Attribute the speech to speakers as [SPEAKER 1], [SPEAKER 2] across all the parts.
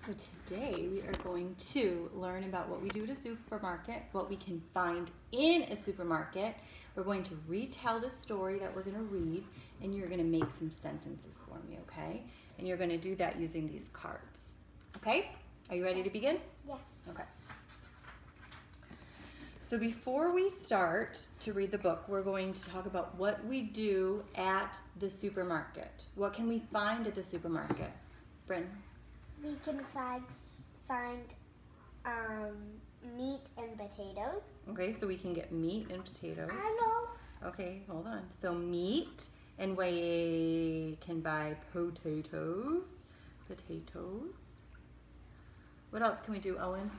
[SPEAKER 1] So today we are going to learn about what we do at a supermarket, what we can find in a supermarket. We're going to retell the story that we're going to read, and you're going to make some sentences for me, okay? And you're going to do that using these cards, okay? Are you ready to begin?
[SPEAKER 2] Yeah.
[SPEAKER 1] Okay. So before we start to read the book, we're going to talk about what we do at the supermarket. What can we find at the supermarket? Bryn?
[SPEAKER 2] We can find meat and potatoes.
[SPEAKER 1] Okay, so we can get meat and potatoes.
[SPEAKER 2] I know.
[SPEAKER 1] Okay, hold on. So meat, and we can buy potatoes. Potatoes. What else can we do, Owen?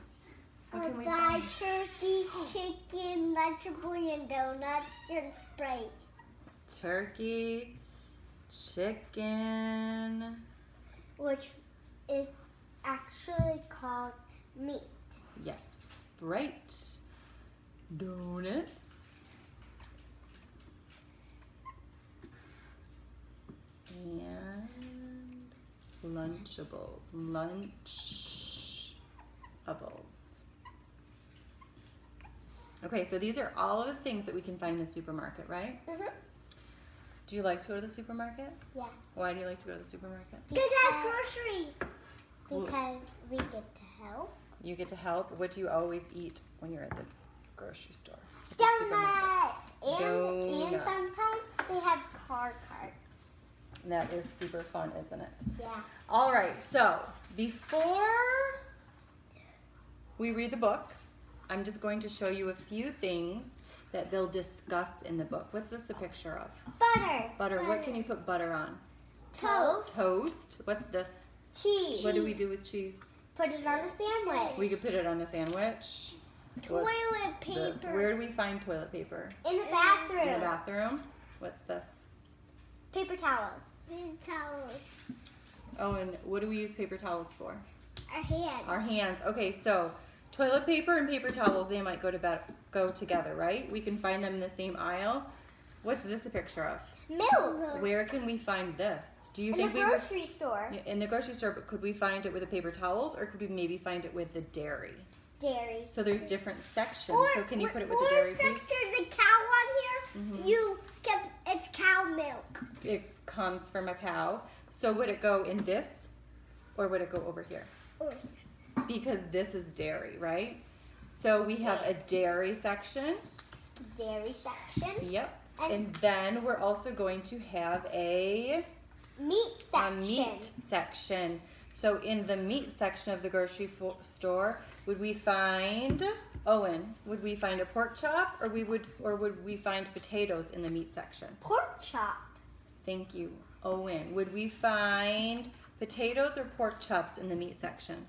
[SPEAKER 1] What can we
[SPEAKER 2] buy
[SPEAKER 1] find?
[SPEAKER 2] turkey, chicken, Lunchables, and donuts, and Sprite.
[SPEAKER 1] Turkey, chicken.
[SPEAKER 2] Which is actually called meat.
[SPEAKER 1] Yes, Sprite. Donuts. And Lunchables. Lunchables. Okay, so these are all of the things that we can find in the supermarket, right?
[SPEAKER 2] Mm-hmm.
[SPEAKER 1] Do you like to go to the supermarket?
[SPEAKER 2] Yeah.
[SPEAKER 1] Why do you like to go to the supermarket?
[SPEAKER 2] Because groceries. Because we get to help.
[SPEAKER 1] You get to help. What do you always eat when you're at the grocery store? At the supermarket?
[SPEAKER 2] Donuts. And sometimes they have car carts.
[SPEAKER 1] That is super fun, isn't it?
[SPEAKER 2] Yeah.
[SPEAKER 1] All right, so before we read the book, I'm just going to show you a few things that they'll discuss in the book. What's this a picture of?
[SPEAKER 2] Butter.
[SPEAKER 1] Butter. What can you put butter on?
[SPEAKER 2] Toast.
[SPEAKER 1] Toast. What's this?
[SPEAKER 2] Cheese.
[SPEAKER 1] What do we do with cheese?
[SPEAKER 2] Put it on a sandwich.
[SPEAKER 1] We could put it on a sandwich.
[SPEAKER 2] Toilet
[SPEAKER 1] What's this?
[SPEAKER 2] paper.
[SPEAKER 1] Where do we find toilet paper?
[SPEAKER 2] In the bathroom.
[SPEAKER 1] In the bathroom. What's this?
[SPEAKER 2] Paper towels. Paper towels.
[SPEAKER 1] Oh, and what do we use paper towels for?
[SPEAKER 2] Our hands.
[SPEAKER 1] Our hands. Okay, so toilet paper and paper towels, they might go together, right? We can find them in the same aisle. What's this a picture of?
[SPEAKER 2] Milk.
[SPEAKER 1] Where can we find this? Do you
[SPEAKER 2] In
[SPEAKER 1] think
[SPEAKER 2] the grocery store.
[SPEAKER 1] in the grocery store, but could we find it with the paper towels, or could we maybe find it with the dairy?
[SPEAKER 2] Dairy.
[SPEAKER 1] So there's different sections. So can you put it with the
[SPEAKER 2] or
[SPEAKER 1] dairy,
[SPEAKER 2] since
[SPEAKER 1] please?
[SPEAKER 2] there's a cow on here, it's cow milk.
[SPEAKER 1] It comes from a cow. So would it go in this, or would it go over here? Because this is dairy, right? So we have a dairy section.
[SPEAKER 2] Dairy section.
[SPEAKER 1] Yep. And then we're also going to have a
[SPEAKER 2] meat section.
[SPEAKER 1] meat section. So in the meat section of the grocery store, would we find, Owen, would we find a pork chop, or would we find potatoes in the meat section?
[SPEAKER 2] Pork chop.
[SPEAKER 1] Thank you, Owen. Would we find potatoes or pork chops in the meat section?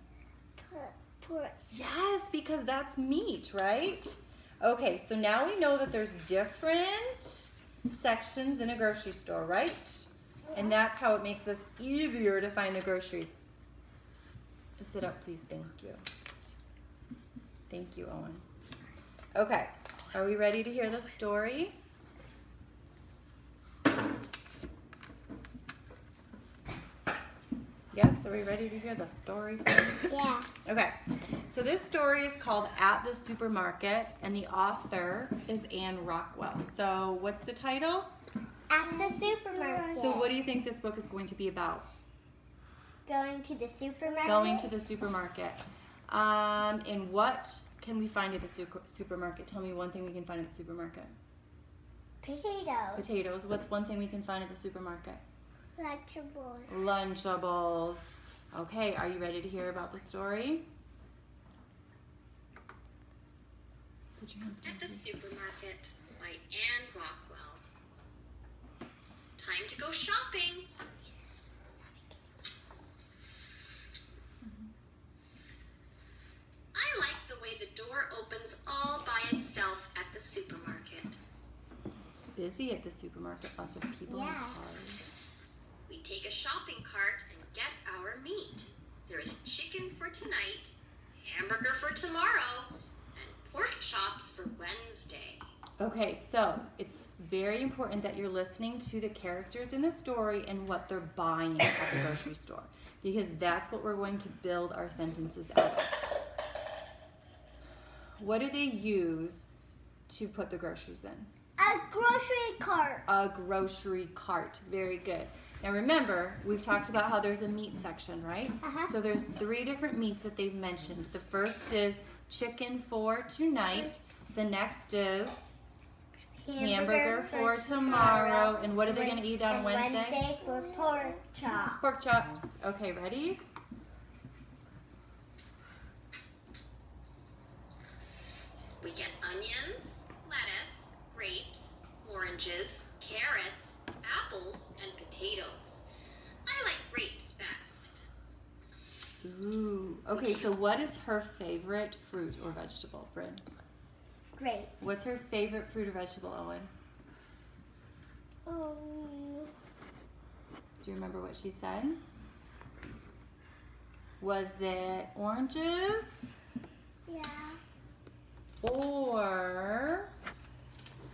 [SPEAKER 2] Pork.
[SPEAKER 1] Yes, because that's meat, right? Okay, so now we know that there's different sections in a grocery store, right? And that's how it makes us easier to find the groceries. Sit up, please. Thank you. Thank you, Owen. Okay, are we ready to hear the story? Yes, are we ready to hear the story?
[SPEAKER 2] Yeah.
[SPEAKER 1] Okay, so this story is called At the Supermarket, and the author is Anne Rockwell. So what's the title?
[SPEAKER 2] At the supermarket.
[SPEAKER 1] So what do you think this book is going to be about?
[SPEAKER 2] Going to the supermarket.
[SPEAKER 1] Going to the supermarket. And what can we find at the supermarket? Tell me one thing we can find at the supermarket.
[SPEAKER 2] Potatoes.
[SPEAKER 1] Potatoes. What's one thing we can find at the supermarket?
[SPEAKER 2] Lunchables.
[SPEAKER 1] Lunchables. Okay, are you ready to hear about the story? Put your hands down,
[SPEAKER 3] At the
[SPEAKER 1] please.
[SPEAKER 3] Supermarket by Anne Rockwell. Time to go shopping. I like the way the door opens all by itself at the supermarket.
[SPEAKER 1] It's busy at the supermarket. Lots of people in
[SPEAKER 2] Yeah.
[SPEAKER 1] cars.
[SPEAKER 3] We take a shopping cart and get our meat. There is chicken for tonight, hamburger for tomorrow, and pork chops for Wednesday.
[SPEAKER 1] Okay, so it's very important that you're listening to the characters in the story and what they're buying at the grocery store. because that's what we're going to build our sentences out of. What do they use to put the groceries in?
[SPEAKER 2] A grocery cart.
[SPEAKER 1] A grocery cart. Very good. Now remember, we've talked about how there's a meat section, right? So there's 3 different meats that they've mentioned. The first is chicken for tonight. The next is hamburger for tomorrow. And what are they going to eat on Wednesday?
[SPEAKER 2] Wednesday for pork chops.
[SPEAKER 1] Pork chops. Okay, ready?
[SPEAKER 3] We get onions, lettuce, grapes, oranges, carrots, apples, and potatoes. I like grapes best.
[SPEAKER 1] Ooh. Okay, so what is her favorite fruit or vegetable, Bryn?
[SPEAKER 2] Great.
[SPEAKER 1] What's her favorite fruit or vegetable, Owen? Do you remember what she said? Was it oranges?
[SPEAKER 2] Yeah.
[SPEAKER 1] Or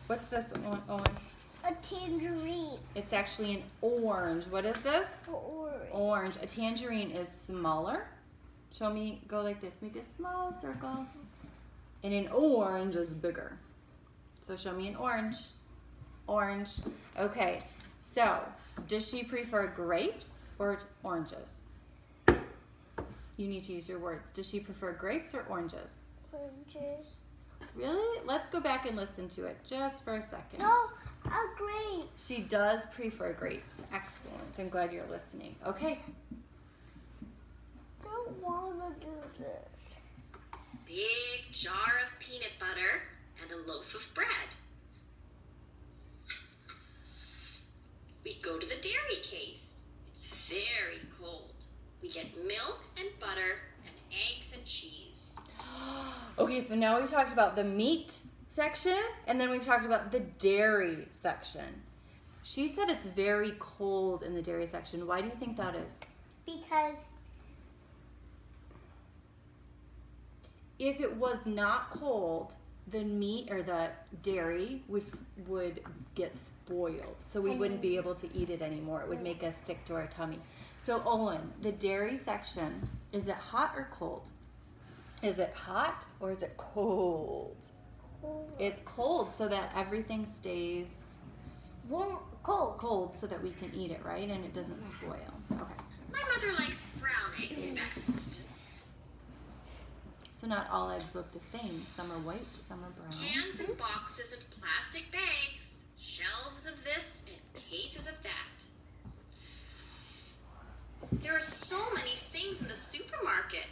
[SPEAKER 1] what's this one, Owen?
[SPEAKER 2] A tangerine.
[SPEAKER 1] It's actually an orange. What is this?
[SPEAKER 2] Orange.
[SPEAKER 1] Orange. A tangerine is smaller. Show me, go like this. Make a small circle. And an orange is bigger. So show me an orange. Orange. Okay, so does she prefer grapes or oranges? You need to use your words. Does she prefer grapes or oranges?
[SPEAKER 2] Oranges.
[SPEAKER 1] Really? Let's go back and listen to it just for a second.
[SPEAKER 2] No, a grape.
[SPEAKER 1] She does prefer grapes. Excellent. I'm glad you're listening. Okay.
[SPEAKER 2] I don't want to do this.
[SPEAKER 3] Big jar of peanut butter and a loaf of bread. We go to the dairy case. It's very cold. We get milk and butter and eggs and cheese.
[SPEAKER 1] Okay, so now we've talked about the meat section, and then we've talked about the dairy section. She said it's very cold in the dairy section. Why do you think that is?
[SPEAKER 2] Because
[SPEAKER 1] If it was not cold, the meat or the dairy would get spoiled. So we wouldn't be able to eat it anymore. It would make us sick to our tummy. So Owen, the dairy section, is it hot or cold? Is it hot or is it cold?
[SPEAKER 2] cold.
[SPEAKER 1] It's cold so that everything stays
[SPEAKER 2] Warm, cold.
[SPEAKER 1] cold so that we can eat it, right? And it doesn't spoil. Okay.
[SPEAKER 3] My mother likes brown eggs best.
[SPEAKER 1] So not all eggs look the same. Some are white, some are brown.
[SPEAKER 3] Cans and boxes and plastic bags, shelves of this and cases of that. There are so many things in the supermarket.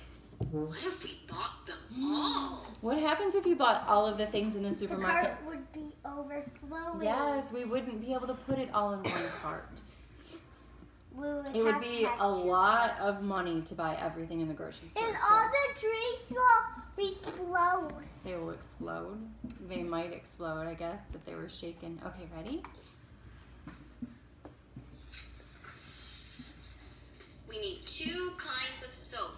[SPEAKER 3] What if we bought them all?
[SPEAKER 1] What happens if you bought all of the things in the
[SPEAKER 2] The
[SPEAKER 1] supermarket?
[SPEAKER 2] cart would be overflowing.
[SPEAKER 1] Yes, we wouldn't be able to put it all in one cart.
[SPEAKER 2] We
[SPEAKER 1] It would
[SPEAKER 2] have
[SPEAKER 1] be
[SPEAKER 2] to have
[SPEAKER 1] a
[SPEAKER 2] two
[SPEAKER 1] lot of money to buy everything in the grocery store.
[SPEAKER 2] And
[SPEAKER 1] too.
[SPEAKER 2] all the drinks will explode.
[SPEAKER 1] They will explode. They might explode, I guess, if they were shaken. Okay, ready?
[SPEAKER 3] We need 2 kinds of soap.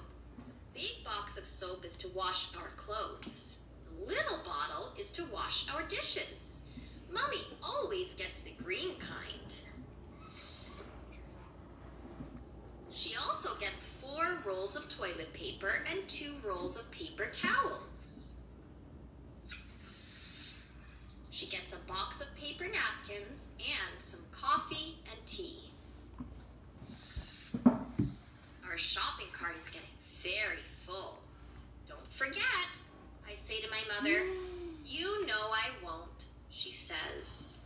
[SPEAKER 3] Big box of soap is to wash our clothes. The little bottle is to wash our dishes. Mommy always gets the green kind. She also gets 4 rolls of toilet paper and 2 rolls of paper towels. She gets a box of paper napkins and some coffee and tea. Our shopping cart is getting very full. Don't forget, I say to my mother. You know I won't, she says.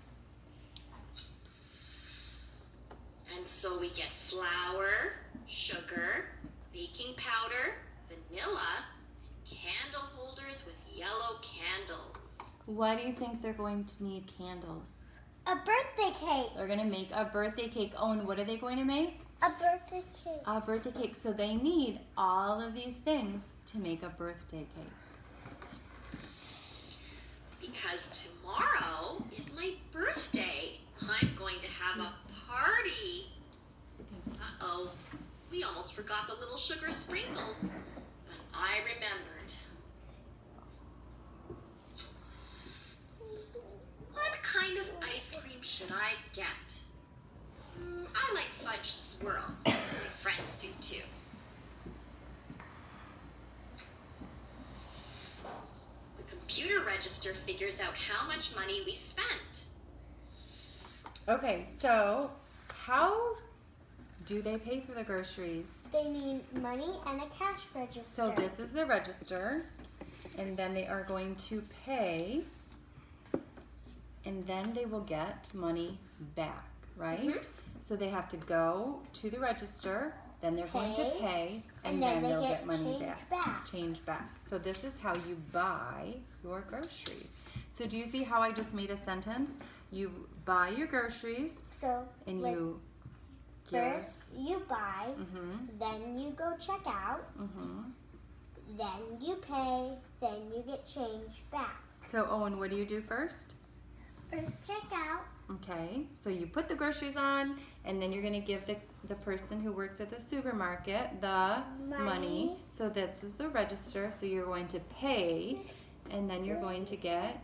[SPEAKER 3] And so we get flour, sugar, baking powder, vanilla, and candle holders with yellow candles.
[SPEAKER 1] Why do you think they're going to need candles?
[SPEAKER 2] A birthday cake.
[SPEAKER 1] They're going to make a birthday cake. Oh, and what are they going to make?
[SPEAKER 2] A birthday cake.
[SPEAKER 1] A birthday cake. So they need all of these things to make a birthday cake.
[SPEAKER 3] Because tomorrow is my birthday. I'm going to have a party. Uh-oh, we almost forgot the little sugar sprinkles. But I remembered. What kind of ice cream should I get? I like fudge swirl. My friends do too. The computer register figures out how much money we spent.
[SPEAKER 1] Okay, so how do they pay for the groceries?
[SPEAKER 2] They need money and a cash register.
[SPEAKER 1] So this is the register, and then they are going to pay, and then they will get money back, right?
[SPEAKER 2] Mhm.
[SPEAKER 1] So they have to go to the register, then they're going to pay, and
[SPEAKER 2] then
[SPEAKER 1] then
[SPEAKER 2] they
[SPEAKER 1] they'll
[SPEAKER 2] get
[SPEAKER 1] get money
[SPEAKER 2] change
[SPEAKER 1] back.
[SPEAKER 2] back.
[SPEAKER 1] Change back. So this is how you buy your groceries. So do you see how I just made a sentence? You buy your groceries,
[SPEAKER 2] So
[SPEAKER 1] and
[SPEAKER 2] like,
[SPEAKER 1] you give.
[SPEAKER 2] first you buy, then you go check out, then you pay, then you get change back.
[SPEAKER 1] So Owen, what do you do first?
[SPEAKER 2] First check out.
[SPEAKER 1] Okay, so you put the groceries on, and then you're going to give the person who works at the supermarket the money. So this is the register, so you're going to pay, and then you're going to get,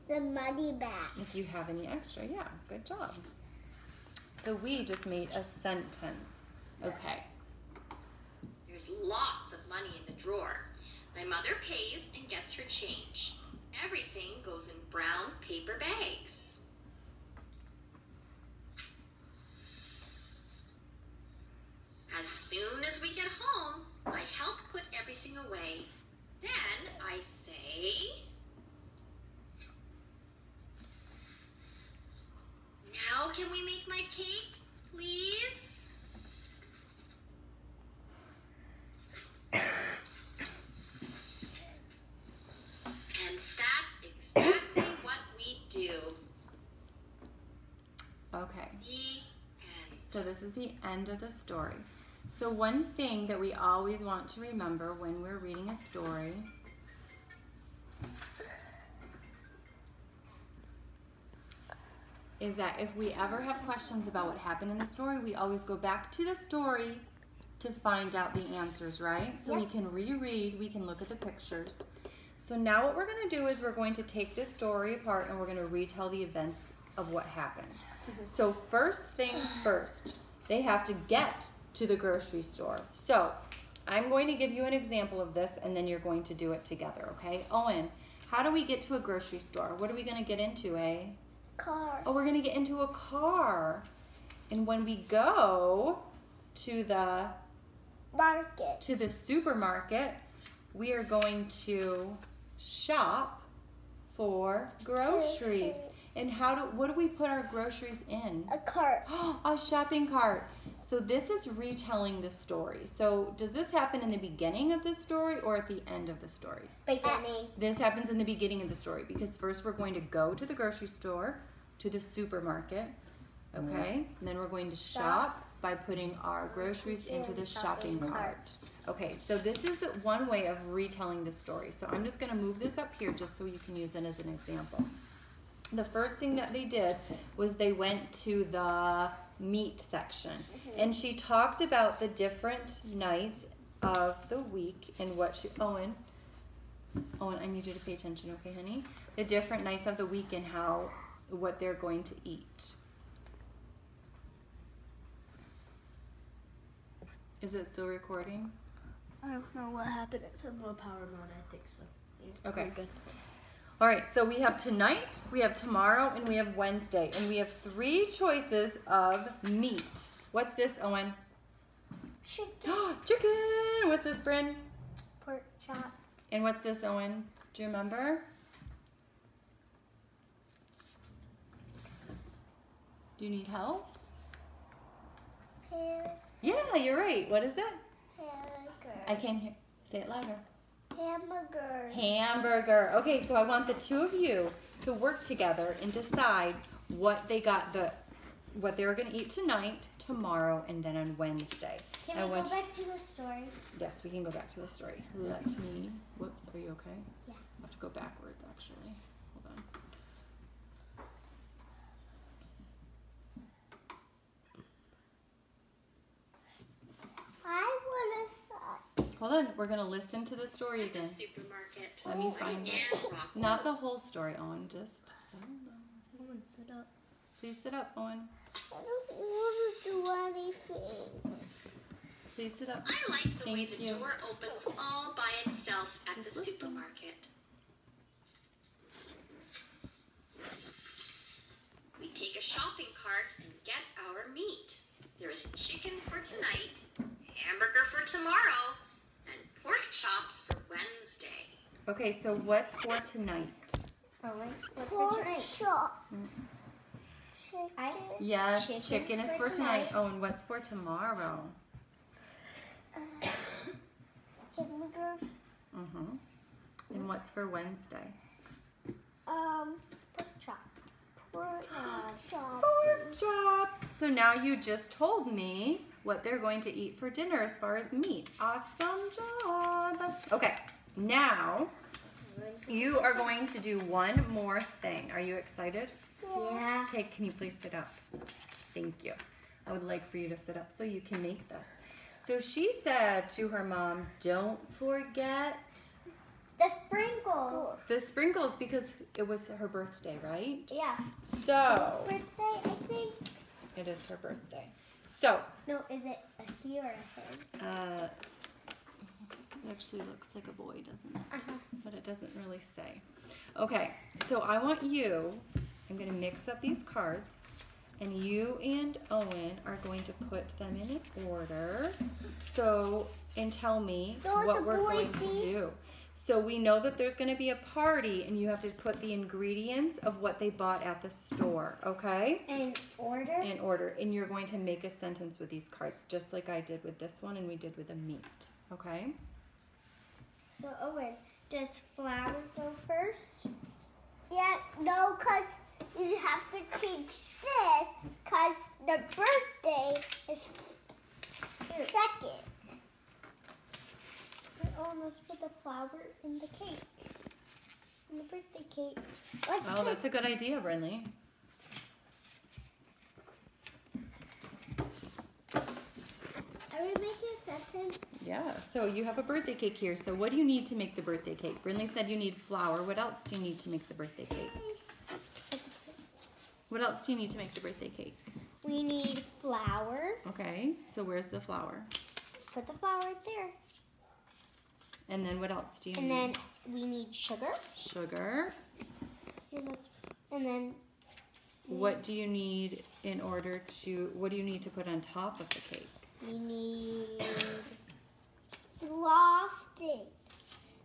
[SPEAKER 2] The money back.
[SPEAKER 1] if you have any extra. Yeah, good job. So we just made a sentence. Okay.
[SPEAKER 3] There's lots of money in the drawer. My mother pays and gets her change. Everything goes in brown paper bags. As soon as we get home, I help put everything away. Then I say, now can we make my cake, please? And that's exactly what we do.
[SPEAKER 1] Okay.
[SPEAKER 3] The end.
[SPEAKER 1] So this is the end of the story. So one thing that we always want to remember when we're reading a story is that if we ever have questions about what happened in the story, we always go back to the story to find out the answers, right? So we can reread, we can look at the pictures. So now what we're going to do is we're going to take this story apart and we're going to retell the events of what happened. So first things first, they have to get to the grocery store. So I'm going to give you an example of this and then you're going to do it together, okay? Owen, how do we get to a grocery store? What are we going to get into,
[SPEAKER 2] Car.
[SPEAKER 1] Oh, we're going to get into a car. And when we go to the supermarket, we are going to shop for groceries. And what do we put our groceries in?
[SPEAKER 2] A cart.
[SPEAKER 1] A shopping cart. So this is retelling the story. So does this happen in the beginning of the story or at the end of the story?
[SPEAKER 2] Beginning.
[SPEAKER 1] This happens in the beginning of the story because first we're going to go to the grocery store, to the supermarket, okay? And then we're going to shop by putting our groceries into the shopping cart. Okay, so this is one way of retelling the story. So I'm just going to move this up here just so you can use it as an example. The first thing that they did was they went to the meat section. And she talked about the different nights of the week and what she... Owen, I need you to pay attention, okay, honey? The different nights of the week and what they're going to eat. Is it still recording?
[SPEAKER 4] I don't know what happened. It said low power mode. I think so. Yeah,
[SPEAKER 1] Okay.
[SPEAKER 4] we're good.
[SPEAKER 1] All right, so we have tonight, we have tomorrow, and we have Wednesday. And we have 3 choices of meat. What's this, Owen?
[SPEAKER 2] Chicken.
[SPEAKER 1] Chicken! What's this, Bryn?
[SPEAKER 2] Pork chop.
[SPEAKER 1] And what's this, Owen? Do you remember? Do you need help? Yeah, you're right. What is it?
[SPEAKER 2] Hamburger.
[SPEAKER 1] I can't hear. Say it louder.
[SPEAKER 2] Hamburger.
[SPEAKER 1] Hamburger. Okay, so I want the 2 of you to work together and decide what they were going to eat tonight, tomorrow, and then on Wednesday.
[SPEAKER 2] Can we go back to the story?
[SPEAKER 1] Yes, we can go back to the story. Let me. Whoops. Are you okay?
[SPEAKER 2] Yeah.
[SPEAKER 1] I have to go backwards, actually. Hold on.
[SPEAKER 2] I want to start.
[SPEAKER 1] Hold on. We're going to listen to the story
[SPEAKER 3] At the
[SPEAKER 1] again.
[SPEAKER 3] supermarket.
[SPEAKER 1] Let me find it.
[SPEAKER 3] And rock.
[SPEAKER 1] Not the whole story, Owen. Just
[SPEAKER 4] Owen, sit up.
[SPEAKER 1] please sit up, Owen.
[SPEAKER 2] I don't want to do anything.
[SPEAKER 1] Please sit up.
[SPEAKER 3] I like the way
[SPEAKER 1] Thank
[SPEAKER 3] the
[SPEAKER 1] you.
[SPEAKER 3] door opens all by itself at
[SPEAKER 1] Just
[SPEAKER 3] the
[SPEAKER 1] listen.
[SPEAKER 3] supermarket. We take a shopping cart and get our meat. There is chicken for tonight, hamburger for tomorrow, and pork chops for Wednesday.
[SPEAKER 1] Okay, so what's for tonight?
[SPEAKER 2] Oh, wait. What's for tonight? Shop.
[SPEAKER 1] Yes, chicken is for tonight. Oh, and what's for tomorrow?
[SPEAKER 2] Hamburgers.
[SPEAKER 1] And what's for Wednesday?
[SPEAKER 2] Pork chop. Pork chop.
[SPEAKER 1] Pork chops. So now you just told me what they're going to eat for dinner as far as meat. Awesome job. Okay, now you are going to do one more thing. Are you excited?
[SPEAKER 2] Yeah.
[SPEAKER 1] Okay, can you please sit up? Thank you. I would like for you to sit up so you can make this. So she said to her mom, don't forget
[SPEAKER 2] The sprinkles.
[SPEAKER 1] the sprinkles because it was her birthday, right?
[SPEAKER 2] Yeah.
[SPEAKER 1] So,
[SPEAKER 2] Birthday, I think.
[SPEAKER 1] it is her birthday. So,
[SPEAKER 2] No, is it a he or a him?
[SPEAKER 1] it actually looks like a boy, doesn't it?
[SPEAKER 2] Uh-huh.
[SPEAKER 1] But it doesn't really say. Okay, so I want you, I'm going to mix up these cards, and you and Owen are going to put them in order. So, and tell me
[SPEAKER 2] No, it's
[SPEAKER 1] what
[SPEAKER 2] a
[SPEAKER 1] we're
[SPEAKER 2] boy,
[SPEAKER 1] going to
[SPEAKER 2] see?
[SPEAKER 1] do. So we know that there's going to be a party, and you have to put the ingredients of what they bought at the store, okay?
[SPEAKER 2] In order?
[SPEAKER 1] In order. And you're going to make a sentence with these cards, just like I did with this one and we did with the meat, okay?
[SPEAKER 2] So, Owen, does flour go first? Yeah, no, because you have to change this because the birthday is second. Oh, let's put the flour in the cake. In the birthday cake. Like
[SPEAKER 1] Oh, that's a good idea, Brinley.
[SPEAKER 2] Are we making a sentence?
[SPEAKER 1] Yeah, so you have a birthday cake here. So what do you need to make the birthday cake? Brinley said you need flour. What else do you need to make the birthday cake? What else do you need to make the birthday cake?
[SPEAKER 2] We need flour.
[SPEAKER 1] Okay, so where's the flour?
[SPEAKER 2] Put the flour right there.
[SPEAKER 1] And then what else do you
[SPEAKER 2] And
[SPEAKER 1] need?
[SPEAKER 2] then we need sugar.
[SPEAKER 1] Sugar.
[SPEAKER 2] And then
[SPEAKER 1] What do you need in order to, what do you need to put on top of the cake?
[SPEAKER 2] we need frosting.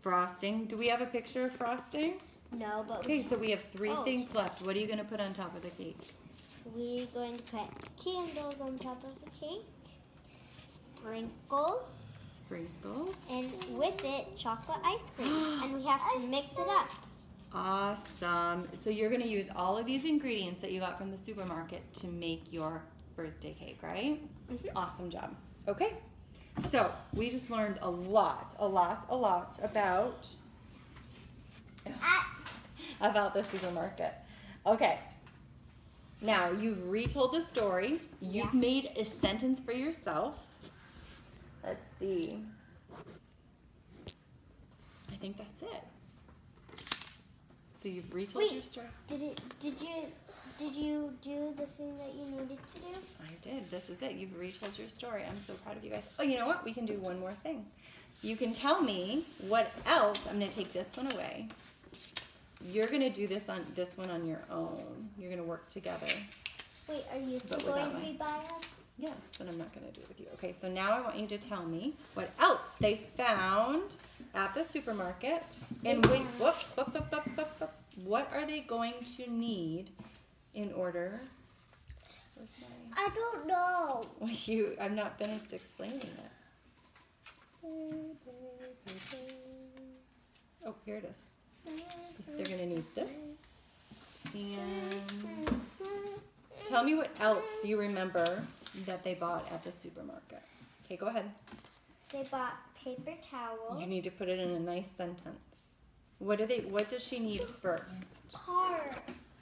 [SPEAKER 1] Frosting. Do we have a picture of frosting?
[SPEAKER 2] No, but
[SPEAKER 1] Okay, so we have three
[SPEAKER 2] Oh.
[SPEAKER 1] things left. What are you going to put on top of the cake?
[SPEAKER 2] we're going to put candles on top of the cake, sprinkles,
[SPEAKER 1] Sprinkles.
[SPEAKER 2] and with it, chocolate ice cream. And we have to mix it up.
[SPEAKER 1] Awesome. So you're going to use all of these ingredients that you got from the supermarket to make your birthday cake, right?
[SPEAKER 2] Mhm.
[SPEAKER 1] Awesome job. Okay. So we just learned a lot about the supermarket. Okay. Now you've retold the story. You've
[SPEAKER 2] Yeah.
[SPEAKER 1] made a sentence for yourself. Let's see. I think that's it. So you've retold
[SPEAKER 2] Wait.
[SPEAKER 1] your story.
[SPEAKER 2] Did you do the thing that you needed to do?
[SPEAKER 1] I did. This is it. You've retold your story. I'm so proud of you guys. Oh, you know what? We can do one more thing. You can tell me what else. I'm going to take this one away. You're going to do this one on your own. You're going to work together.
[SPEAKER 2] Wait, are you still
[SPEAKER 1] But
[SPEAKER 2] going
[SPEAKER 1] without
[SPEAKER 2] to be by us?
[SPEAKER 1] Yes, but I'm not going to do it with you. Okay, so now I want you to tell me what else they found at the supermarket. And wait, what are they going to need in order? Where's my...
[SPEAKER 2] I don't know.
[SPEAKER 1] I'm not finished explaining it. Oh, here it is. They're going to need this. And tell me what else you remember that they bought at the supermarket. Okay, go ahead.
[SPEAKER 2] They bought paper towels.
[SPEAKER 1] You need to put it in a nice sentence. What does she need first?
[SPEAKER 2] Card.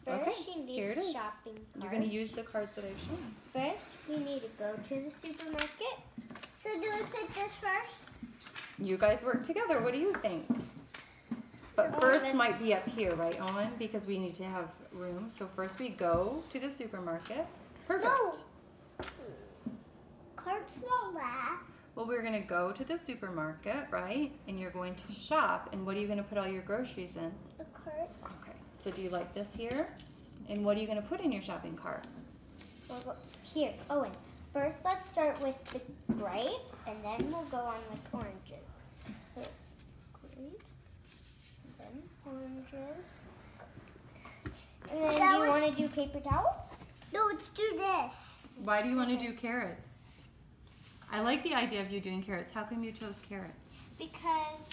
[SPEAKER 2] First,
[SPEAKER 1] Okay,
[SPEAKER 2] she needs
[SPEAKER 1] here it is.
[SPEAKER 2] shopping cart.
[SPEAKER 1] You're going to use the cards that I've shown.
[SPEAKER 2] First, we need to go to the supermarket. So do we put this first?
[SPEAKER 1] You guys work together. What do you think? But
[SPEAKER 2] Oh,
[SPEAKER 1] first
[SPEAKER 2] that's-
[SPEAKER 1] might be up here, right, Owen? Because we need to have room. So first we go to the supermarket. Perfect.
[SPEAKER 2] Carts don't last.
[SPEAKER 1] Well, we're going to go to the supermarket, right? And you're going to shop. And what are you going to put all your groceries in?
[SPEAKER 2] A cart.
[SPEAKER 1] Okay. So do you like this here? And what are you going to put in your shopping cart?
[SPEAKER 2] Here, Owen. First, let's start with the grapes, and then we'll go on with oranges. Grapes, then oranges. And then do you want to do paper towel? No, let's do this.
[SPEAKER 1] Why do you want to do carrots? I like the idea of you doing carrots. How come you chose carrots?
[SPEAKER 2] Because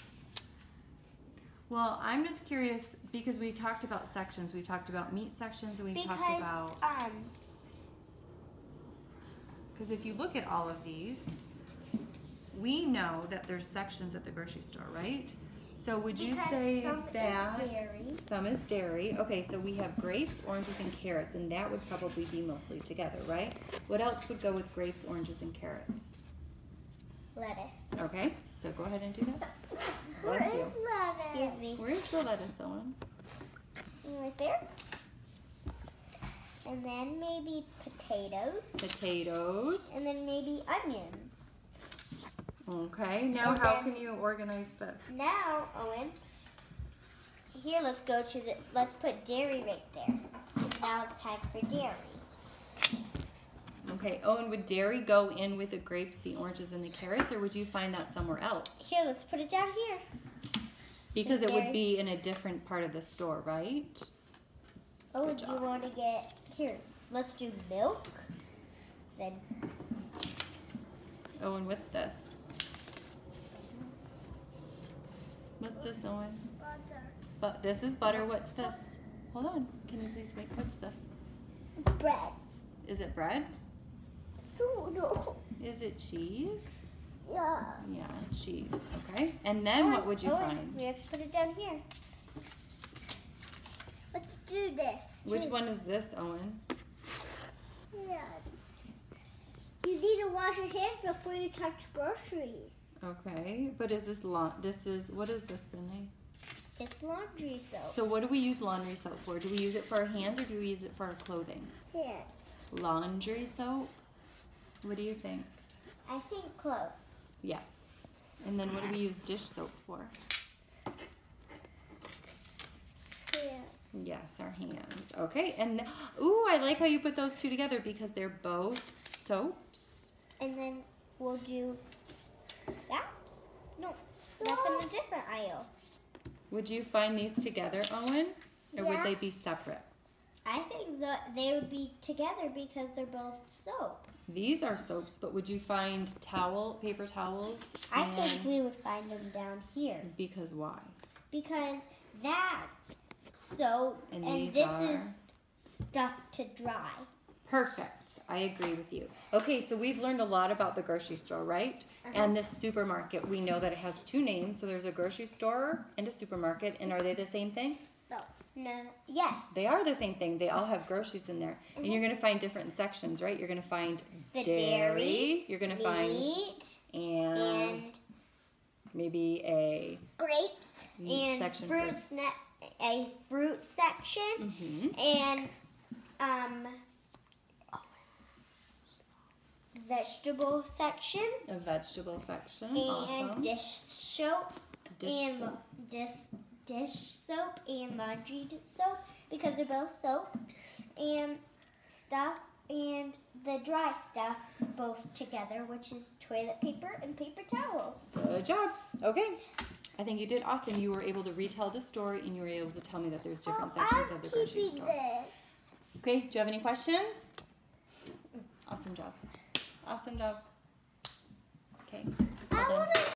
[SPEAKER 1] Well, I'm just curious because we talked about sections. We talked about meat sections, and we talked about... Because if you look at all of these, we know that there's sections at the grocery store, right? So would you say that some is dairy? Okay, so we have grapes, oranges, and carrots, and that would probably be mostly together, right? What else would go with grapes, oranges, and carrots?
[SPEAKER 2] lettuce.
[SPEAKER 1] Okay, so go ahead and do that.
[SPEAKER 2] Where
[SPEAKER 1] Bless
[SPEAKER 2] is
[SPEAKER 1] you.
[SPEAKER 2] lettuce? Excuse me.
[SPEAKER 1] Where is the lettuce, Owen?
[SPEAKER 2] Right there. And then maybe potatoes.
[SPEAKER 1] Potatoes.
[SPEAKER 2] And then maybe onions.
[SPEAKER 1] Okay, now
[SPEAKER 2] And
[SPEAKER 1] how
[SPEAKER 2] then-
[SPEAKER 1] can you organize this?
[SPEAKER 2] Now, Owen, here let's go to let's put dairy right there. Now it's time for dairy.
[SPEAKER 1] Okay, Owen, would dairy go in with the grapes, the oranges, and the carrots, or would you find that somewhere else?
[SPEAKER 2] Here, let's put it down here.
[SPEAKER 1] Because it would
[SPEAKER 2] Dairy.
[SPEAKER 1] be in a different part of the store, right?
[SPEAKER 2] Oh,
[SPEAKER 1] Good
[SPEAKER 2] do
[SPEAKER 1] job.
[SPEAKER 2] you want to get, here, let's do milk. Then,
[SPEAKER 1] Owen, what's this? What's this, Owen? But this is butter. What's this? Hold on. Can you please wait? What's this?
[SPEAKER 2] bread.
[SPEAKER 1] Is it bread?
[SPEAKER 2] Oh, no.
[SPEAKER 1] Is it cheese?
[SPEAKER 2] Yeah.
[SPEAKER 1] Yeah, cheese. Okay. And then what would you
[SPEAKER 2] Owen,
[SPEAKER 1] find?
[SPEAKER 2] we have to put it down here. Let's do this.
[SPEAKER 1] Which one is this, Owen?
[SPEAKER 2] Yeah. You need to wash your hands before you touch groceries.
[SPEAKER 1] Okay. But is this what is this, Brinley?
[SPEAKER 2] It's laundry soap.
[SPEAKER 1] So what do we use laundry soap for? Do we use it for our hands or do we use it for our clothing?
[SPEAKER 2] Yeah.
[SPEAKER 1] Laundry soap? What do you think?
[SPEAKER 2] I think clothes.
[SPEAKER 1] Yes. And then what do we use dish soap for?
[SPEAKER 2] Yeah.
[SPEAKER 1] Yes, our hands. Okay, and ooh, I like how you put those two together because they're both soaps.
[SPEAKER 2] And then we'll do that. No, that's in a different aisle.
[SPEAKER 1] Would you find these together, Owen? Or would
[SPEAKER 2] Yeah.
[SPEAKER 1] they be separate?
[SPEAKER 2] I think that they would be together because they're both soap.
[SPEAKER 1] These are soaps, but would you find paper towels?
[SPEAKER 2] I think we would find them down here
[SPEAKER 1] Because why?
[SPEAKER 2] because that's soap
[SPEAKER 1] And
[SPEAKER 2] and
[SPEAKER 1] these
[SPEAKER 2] this
[SPEAKER 1] are?
[SPEAKER 2] is stuff to dry.
[SPEAKER 1] Perfect. I agree with you. Okay, so we've learned a lot about the grocery store, right? And the supermarket. We know that it has two names. So there's a grocery store and a supermarket. And are they the same thing?
[SPEAKER 2] No. Yes.
[SPEAKER 1] They are the same thing. They all have groceries in there. And you're going to find different sections, right? You're going to find
[SPEAKER 2] The
[SPEAKER 1] dairy. You're going to find
[SPEAKER 2] meat
[SPEAKER 1] and maybe a
[SPEAKER 2] grapes
[SPEAKER 1] Meat
[SPEAKER 2] and
[SPEAKER 1] section
[SPEAKER 2] fruit
[SPEAKER 1] for-
[SPEAKER 2] a fruit section and vegetable section
[SPEAKER 1] a vegetable section.
[SPEAKER 2] and
[SPEAKER 1] Awesome.
[SPEAKER 2] dish soap
[SPEAKER 1] Dish
[SPEAKER 2] and
[SPEAKER 1] soap.
[SPEAKER 2] dish soap and laundry soap because they're both soap and stuff and the dry stuff both together, which is toilet paper and paper towels.
[SPEAKER 1] Good job. Okay. I think you did awesome. You were able to retell the story and you were able to tell me that there's different sections of the grocery store.
[SPEAKER 2] This.
[SPEAKER 1] Okay, do you have any questions? Awesome job. Awesome job. Okay.
[SPEAKER 2] I
[SPEAKER 1] well done.
[SPEAKER 2] want to